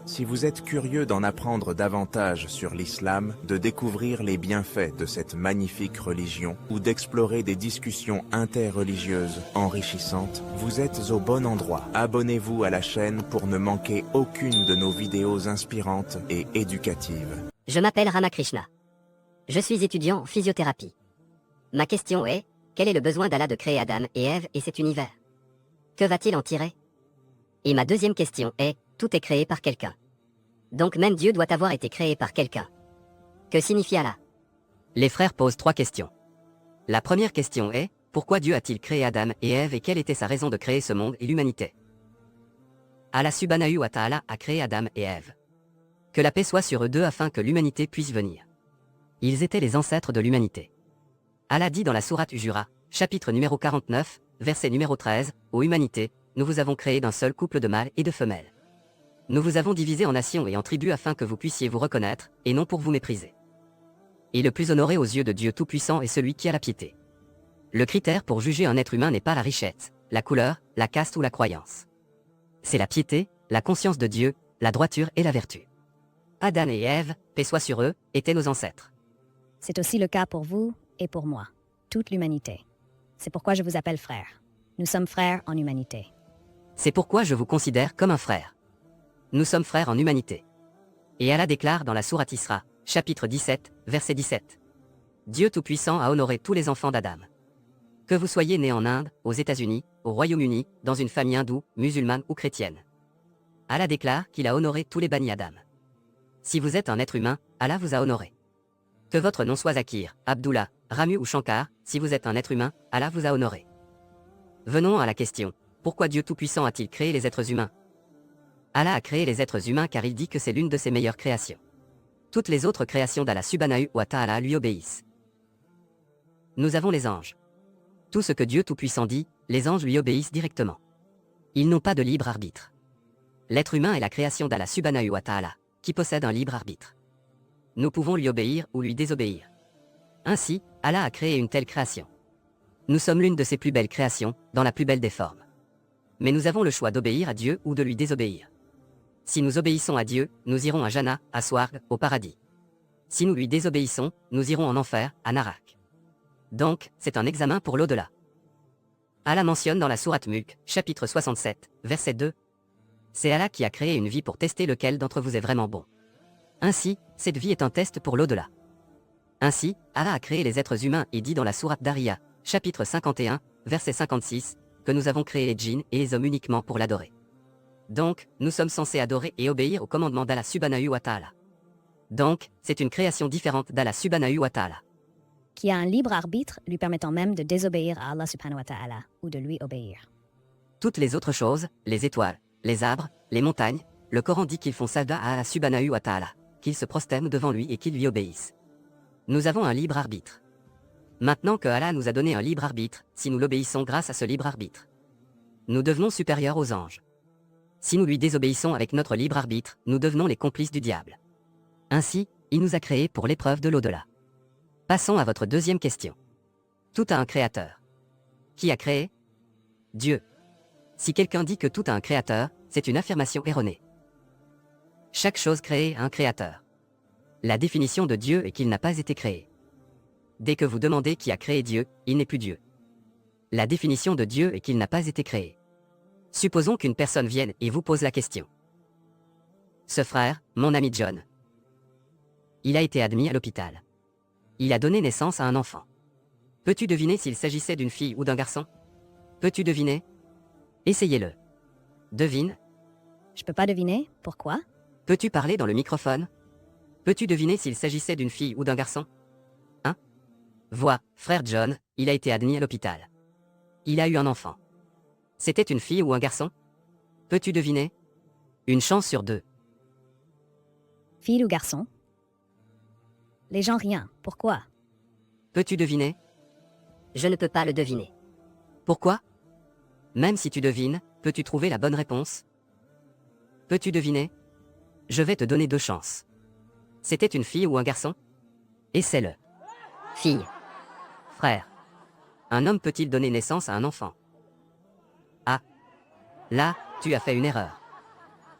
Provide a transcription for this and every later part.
Si vous êtes curieux d'en apprendre davantage sur l'islam, de découvrir les bienfaits de cette magnifique religion ou d'explorer des discussions interreligieuses enrichissantes, vous êtes au bon endroit. Abonnez-vous à la chaîne pour ne manquer aucune de nos vidéos inspirantes et éducatives. Je m'appelle Ramakrishna. Je suis étudiant en physiothérapie. Ma question est, quel est le besoin d'Allah de créer Adam et Ève et cet univers? Que va-t-il en tirer? Et ma deuxième question est, tout est créé par quelqu'un. Donc même Dieu doit avoir été créé par quelqu'un. Que signifie Allah? Les frères posent 3 questions. La première question est, pourquoi Dieu a-t-il créé Adam et Ève et quelle était sa raison de créer ce monde et l'humanité? Allah subhanahu wa ta'ala a créé Adam et Ève. Que la paix soit sur eux deux afin que l'humanité puisse venir. Ils étaient les ancêtres de l'humanité. Allah dit dans la sourate Ujura, chapitre numéro 49, verset numéro 13, ô humanité, nous vous avons créé d'un seul couple de mâles et de femelles. Nous vous avons divisés en nations et en tribus afin que vous puissiez vous reconnaître, et non pour vous mépriser. Et le plus honoré aux yeux de Dieu Tout-Puissant est celui qui a la piété. Le critère pour juger un être humain n'est pas la richesse, la couleur, la caste ou la croyance. C'est la piété, la conscience de Dieu, la droiture et la vertu. Adam et Ève, paix soit sur eux, étaient nos ancêtres. C'est aussi le cas pour vous et pour moi, toute l'humanité. C'est pourquoi je vous appelle frère. Nous sommes frères en humanité. C'est pourquoi je vous considère comme un frère. Nous sommes frères en humanité. Et Allah déclare dans la sourate Isra, chapitre 17, verset 17. Dieu Tout-Puissant a honoré tous les enfants d'Adam. Que vous soyez nés en Inde, aux États-Unis, au Royaume-Uni, dans une famille hindoue, musulmane ou chrétienne. Allah déclare qu'il a honoré tous les Bani Adam. Si vous êtes un être humain, Allah vous a honoré. Que votre nom soit Zakir, Abdullah, Ramu ou Shankar, si vous êtes un être humain, Allah vous a honoré. Venons à la question, pourquoi Dieu Tout-Puissant a-t-il créé les êtres humains? Allah a créé les êtres humains car il dit que c'est l'une de ses meilleures créations. Toutes les autres créations d'Allah subhanahu wa ta'ala lui obéissent. Nous avons les anges. Tout ce que Dieu Tout-Puissant dit, les anges lui obéissent directement. Ils n'ont pas de libre arbitre. L'être humain est la création d'Allah subhanahu wa ta'ala, qui possède un libre arbitre. Nous pouvons lui obéir ou lui désobéir. Ainsi, Allah a créé une telle création. Nous sommes l'une de ses plus belles créations, dans la plus belle des formes. Mais nous avons le choix d'obéir à Dieu ou de lui désobéir. Si nous obéissons à Dieu, nous irons à Jannah, à Swarg, au paradis. Si nous lui désobéissons, nous irons en enfer, à Narak. Donc, c'est un examen pour l'au-delà. Allah mentionne dans la sourate Mulk, chapitre 67, verset 2. C'est Allah qui a créé une vie pour tester lequel d'entre vous est vraiment bon. Ainsi, cette vie est un test pour l'au-delà. Ainsi, Allah a créé les êtres humains et dit dans la sourate Dariyah, chapitre 51, verset 56, que nous avons créé les djinns et les hommes uniquement pour l'adorer. Donc, nous sommes censés adorer et obéir au commandement d'Allah subhanahu wa ta'ala. Donc, c'est une création différente d'Allah subhanahu wa ta'ala. Qui a un libre arbitre lui permettant même de désobéir à Allah subhanahu wa ta'ala ou de lui obéir. Toutes les autres choses, les étoiles, les arbres, les montagnes, le Coran dit qu'ils font sajda à Allah subhanahu wa ta'ala, qu'ils se prosternent devant lui et qu'ils lui obéissent. Nous avons un libre arbitre. Maintenant que Allah nous a donné un libre arbitre, si nous l'obéissons grâce à ce libre arbitre, nous devenons supérieurs aux anges. Si nous lui désobéissons avec notre libre arbitre, nous devenons les complices du diable. Ainsi, il nous a créés pour l'épreuve de l'au-delà. Passons à votre deuxième question. Tout a un créateur. Qui a créé? Dieu. Si quelqu'un dit que tout a un créateur, c'est une affirmation erronée. Chaque chose créée a un créateur. La définition de Dieu est qu'il n'a pas été créé. Dès que vous demandez qui a créé Dieu, il n'est plus Dieu. La définition de Dieu est qu'il n'a pas été créé. Supposons qu'une personne vienne et vous pose la question. Ce frère, mon ami John. Il a été admis à l'hôpital. Il a donné naissance à un enfant. Peux-tu deviner s'il s'agissait d'une fille ou d'un garçon? Peux-tu deviner? Essayez-le. Devine. Je peux pas deviner. Pourquoi? Peux-tu parler dans le microphone? Peux-tu deviner s'il s'agissait d'une fille ou d'un garçon? Hein? Vois, frère John, il a été admis à l'hôpital. Il a eu un enfant. C'était une fille ou un garçon? Peux-tu deviner? Une chance sur 2. Fille ou garçon? Les gens rien. Pourquoi? Peux-tu deviner? Je ne peux pas le deviner. Pourquoi? Même si tu devines, peux-tu trouver la bonne réponse? Peux-tu deviner? Je vais te donner 2 chances. C'était une fille ou un garçon? Essaie-le. Fille. Frère. Un homme peut-il donner naissance à un enfant? Ah. Là, tu as fait une erreur.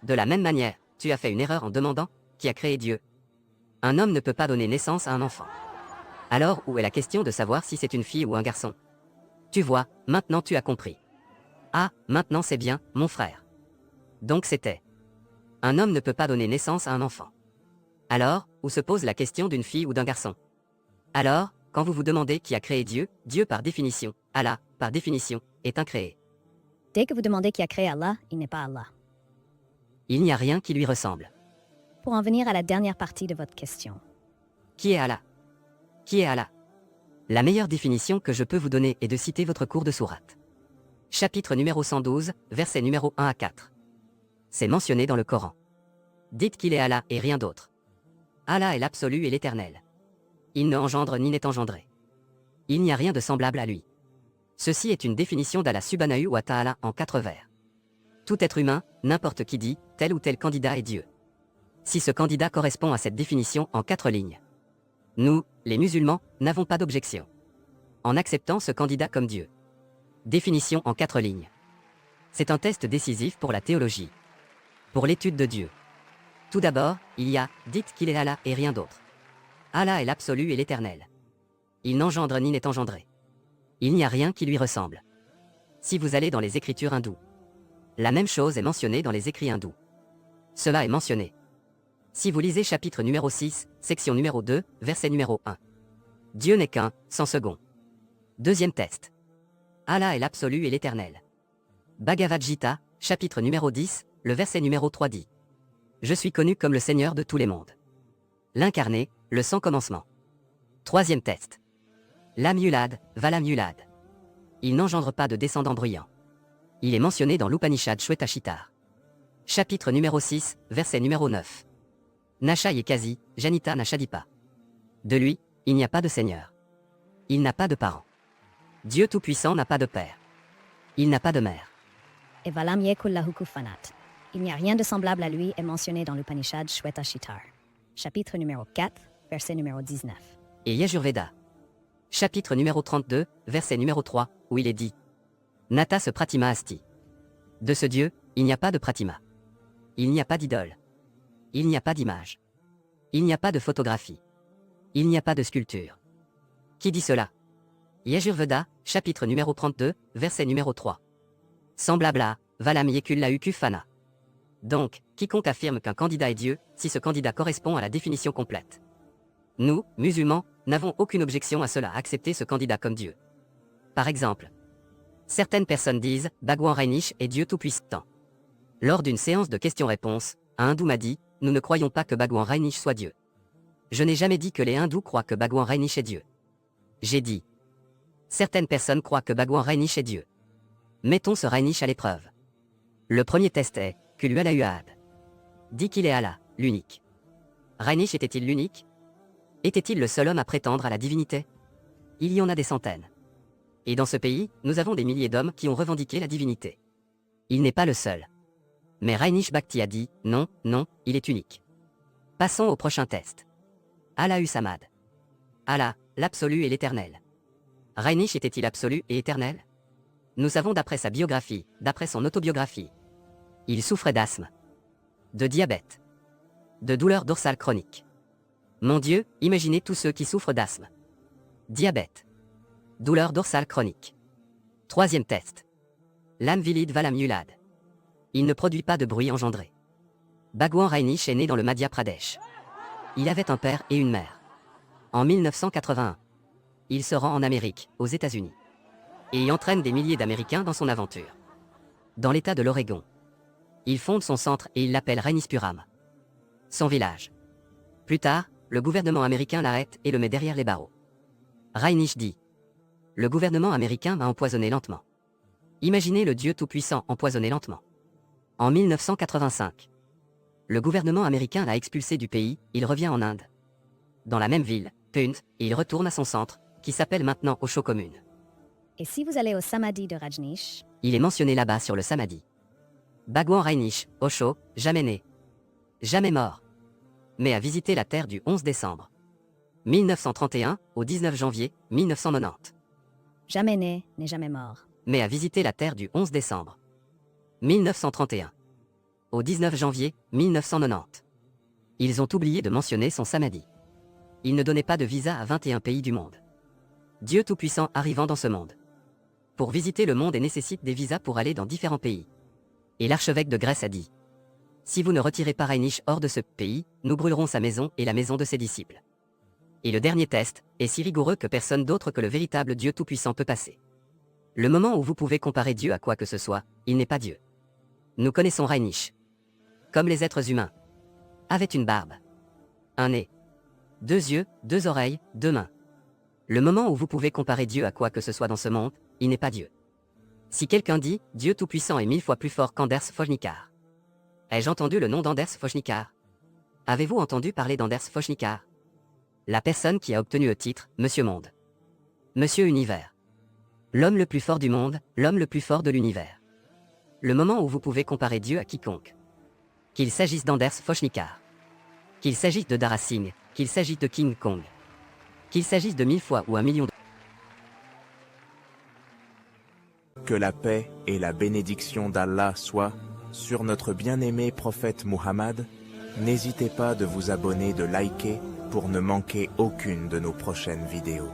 De la même manière, tu as fait une erreur en demandant qui a créé Dieu. Un homme ne peut pas donner naissance à un enfant. Alors où est la question de savoir si c'est une fille ou un garçon? Tu vois, maintenant tu as compris. Ah, maintenant c'est bien, mon frère. Donc c'était. Un homme ne peut pas donner naissance à un enfant. Alors, où se pose la question d'une fille ou d'un garçon? Alors, quand vous vous demandez qui a créé Dieu, Dieu par définition, Allah, par définition, est incréé. Dès que vous demandez qui a créé Allah, il n'est pas Allah. Il n'y a rien qui lui ressemble. Pour en venir à la dernière partie de votre question, Qui est Allah? Qui est Allah? La meilleure définition que je peux vous donner est de citer votre cours de sourate. Chapitre numéro 112, verset numéro 1 à 4. C'est mentionné dans le Coran. Dites qu'il est Allah et rien d'autre. Allah est l'absolu et l'éternel. Il ne engendre ni n'est engendré. Il n'y a rien de semblable à lui. Ceci est une définition d'Allah subhanahu wa ta'ala en 4 vers. Tout être humain, n'importe qui dit, tel ou tel candidat est Dieu. Si ce candidat correspond à cette définition en 4 lignes. Nous, les musulmans, n'avons pas d'objection. En acceptant ce candidat comme Dieu. Définition en 4 lignes. C'est un test décisif pour la théologie. Pour l'étude de Dieu. Tout d'abord, il y a, dites qu'il est Allah et rien d'autre. Allah est l'absolu et l'éternel. Il n'engendre ni n'est engendré. Il n'y a rien qui lui ressemble. Si vous allez dans les écritures hindoues, la même chose est mentionnée dans les écrits hindous. Cela est mentionné. Si vous lisez chapitre numéro 6, section numéro 2, verset numéro 1. Dieu n'est qu'un, sans second. Deuxième test. Allah est l'absolu et l'éternel. Bhagavad Gita, chapitre numéro 10, le verset numéro 3 dit. Je suis connu comme le Seigneur de tous les mondes. L'incarné, le sans commencement. Troisième test. Lam Yulad, Valam Yulad. Il n'engendre pas de descendants bruyants. Il est mentionné dans l'Upanishad Shwetashitar. Chapitre numéro 6, verset numéro 9. Nasha Yekasi, Janita Nashadipa. De lui, il n'y a pas de Seigneur. Il n'a pas de parents. Dieu Tout-Puissant n'a pas de père. Il n'a pas de mère. et Valam Yekullahu Kufanat. Il n'y a rien de semblable à lui est mentionné dans l'Upanishad Shwetashitar. Chapitre numéro 4, verset numéro 19. Et Yajurveda. Chapitre numéro 32, verset numéro 3, où il est dit. Nata se pratima asti. De ce Dieu, il n'y a pas de pratima. Il n'y a pas d'idole. Il n'y a pas d'image. Il n'y a pas de photographie. Il n'y a pas de sculpture. Qui dit cela? Yajurveda, chapitre numéro 32, verset numéro 3. Semblable à Valam Yekullahu Kufana. Donc, quiconque affirme qu'un candidat est Dieu, si ce candidat correspond à la définition complète. Nous, musulmans, n'avons aucune objection à cela, à accepter ce candidat comme Dieu. Par exemple, certaines personnes disent Bhagwan Rainish est Dieu Tout-Puissant. Lors d'une séance de questions-réponses, un hindou m'a dit nous ne croyons pas que Bhagwan Rainish soit Dieu. Je n'ai jamais dit que les hindous croient que Bhagwan Rainish est Dieu. J'ai dit certaines personnes croient que Bhagwan Rainish est Dieu. Mettons ce Rainish à l'épreuve. Le premier test est Kulu Allahad. Dit qu'il est Allah, l'unique. Rainish était-il l'unique? Était-il le seul homme à prétendre à la divinité? Il y en a des centaines. Et dans ce pays, nous avons des milliers d'hommes qui ont revendiqué la divinité. Il n'est pas le seul. Mais Rainish Bhakti a dit, non, non, il est unique. Passons au prochain test. Allah Samad. Allah, l'absolu et l'éternel. Rainish était-il absolu et éternel? Nous savons d'après sa biographie, d'après son autobiographie. Il souffrait d'asthme, de diabète, de douleurs dorsales chroniques. Mon Dieu, imaginez tous ceux qui souffrent d'asthme, diabète, douleurs dorsales chroniques. Troisième test. Lam Vilid Valam Yulad. Il ne produit pas de bruit engendré. Bhagwan Rainish est né dans le Madhya Pradesh. Il avait un père et une mère. En 1981, il se rend en Amérique, aux États-Unis. Et y entraîne des milliers d'Américains dans son aventure. Dans l'État de l'Oregon. Il fonde son centre et il l'appelle Rainispuram. Son village. Plus tard, le gouvernement américain l'arrête et le met derrière les barreaux. Rainish dit. Le gouvernement américain m'a empoisonné lentement. Imaginez le Dieu Tout-Puissant empoisonné lentement. En 1985. Le gouvernement américain l'a expulsé du pays, il revient en Inde. Dans la même ville, Punt, et il retourne à son centre, qui s'appelle maintenant Osho Commune. Et si vous allez au Samadhi de Rajneesh, Il est mentionné là-bas sur le Samadhi. Bhagwan Rainish, Osho, jamais né. Jamais mort. Mais a visité la Terre du 11 décembre 1931 au 19 janvier 1990. jamais né n'est jamais mort. Mais a visité la Terre du 11 décembre 1931 au 19 janvier 1990. Ils ont oublié de mentionner son samedi. Il ne donnait pas de visa à 21 pays du monde. Dieu Tout-Puissant arrivant dans ce monde. Pour visiter le monde et nécessite des visas pour aller dans différents pays. Et l'archevêque de Grèce a dit: si vous ne retirez pas Reinich hors de ce pays, nous brûlerons sa maison et la maison de ses disciples. Et le dernier test est si rigoureux que personne d'autre que le véritable Dieu Tout-Puissant peut passer. Le moment où vous pouvez comparer Dieu à quoi que ce soit, il n'est pas Dieu. Nous connaissons Reinich. Comme les êtres humains. Avait une barbe. Un nez. 2 yeux, 2 oreilles, 2 mains. Le moment où vous pouvez comparer Dieu à quoi que ce soit dans ce monde, il n'est pas Dieu. Si quelqu'un dit « Dieu Tout-Puissant est 1000 fois plus fort qu'Anders Fojnikar », ai-je entendu le nom d'Anders Fojnikar? Avez-vous entendu parler d'Anders Fojnikar? La personne qui a obtenu le titre « Monsieur Monde ». Monsieur Univers. L'homme le plus fort du monde, l'homme le plus fort de l'univers. Le moment où vous pouvez comparer Dieu à quiconque. Qu'il s'agisse d'Anders Fojnikar. Qu'il s'agisse de Dara Singh, qu'il s'agisse de King Kong. Qu'il s'agisse de 1000 fois ou 1 million de... Que la paix et la bénédiction d'Allah soient sur notre bien-aimé prophète Muhammad. N'hésitez pas de vous abonner, de liker pour ne manquer aucune de nos prochaines vidéos.